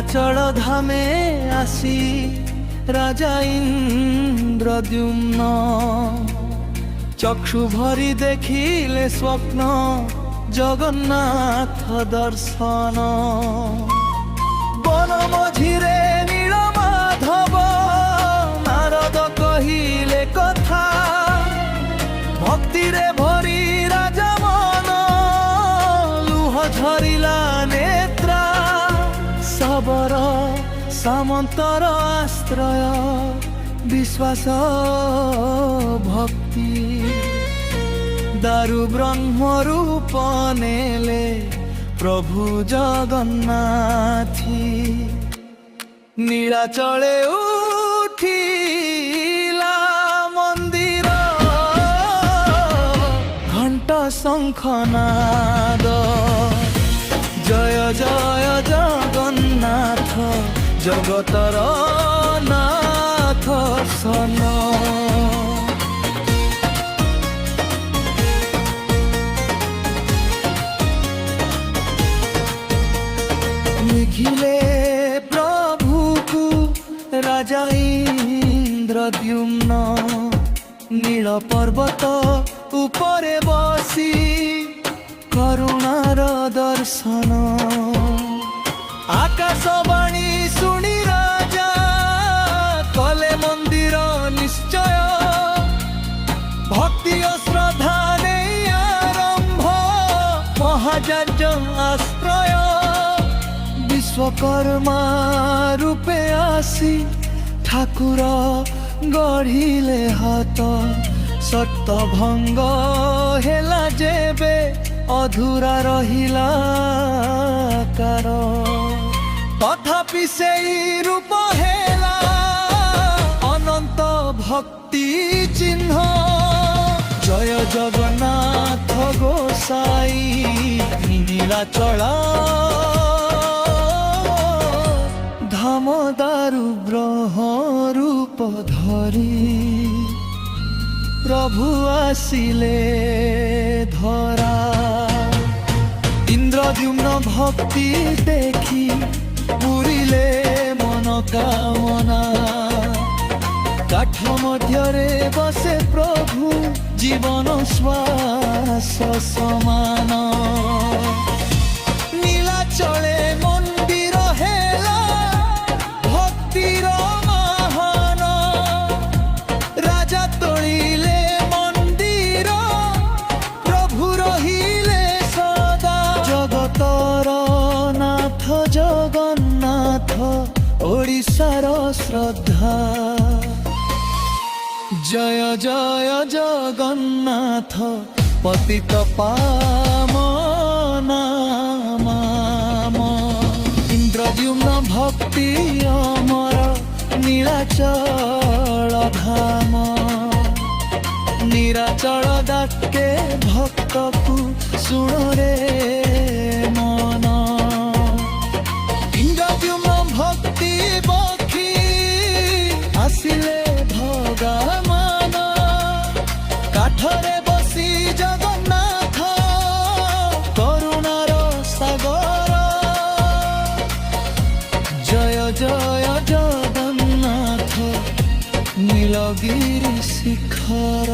নীলাচল ধামে আসি রাজা ইন্দ্রদ্যুম্ন চক্ষু ভরি দেখিলে স্বপ্ন জগন্নাথ দর্শন বন মঝিরে নীল মাধব নারদ কহিলে কথা ভক্তিরে ভরি রাজা মন লুহ ঝরিলা নেত্রা সবর সামন্তর আশ্রয় বিশ্বাস ভক্তি দারু ব্রহ্ম রূপ নেলে প্রভু জগন্নাথী নীলাচলে উঠিলা মন্দির ঘণ্ট শঙ্খনাদ জয় জয় জগন্নাথ জগতর নাথ সন লিখিলে প্রভুকু রাজা ইন্দ্রদ্যুম্ন নীল পর্বত উপরে বসি করুণার দর্শন আকাশবাণী শুনি রাজা কলে মন্দির নিশ্চয় ভক্তি ও শ্রদ্ধা নেই আরম্ভ মহাযাজ্য আশ্রয় বিশ্বকর্মা রূপে আসি ঠাকুর গঢ়িলে হাত সত্য ভঙ্গ হেলা যেবে অধুরা রহিলা କାର তথাপি সেই রূপ হেলা অনন্ত ভক্তি চিহ্ন জয় জগন্নাথ গোসাই নীলাচলা ধাম দারু ব্রহ্ম রূপ ধরি প্রভু আসিলে ধরা ইন্দ্রদ্যুম্ন ভক্তি দেখি পুরিলে মন কামনা কাঠ মধ্যরে বসে প্রভু জীবন শ্বাস সমান নীলাচলে মন্দির হেলা ভক্তির মহান রাজা তলিলে মন্দির প্রভু রহিলে সদা জগতর নাথ জগন্নাথ ওড়িশার শ্রদ্ধা জয় জয় জগন্নাথ পতিত পাবন নাম ইন্দ্রদ্যুম্ন ভক্তি অমর নীলাচল ধাম নীলাচল ডাকে ভক্তকু শুণরে মন ইন্দ্রদ্যুম্ন ভক্তি বখি আসিলে ভগবান কাঠরে বসি জগন্নাথ করুণার সাগর জয় জয় জগন্নাথ নীলগিরি শিখর।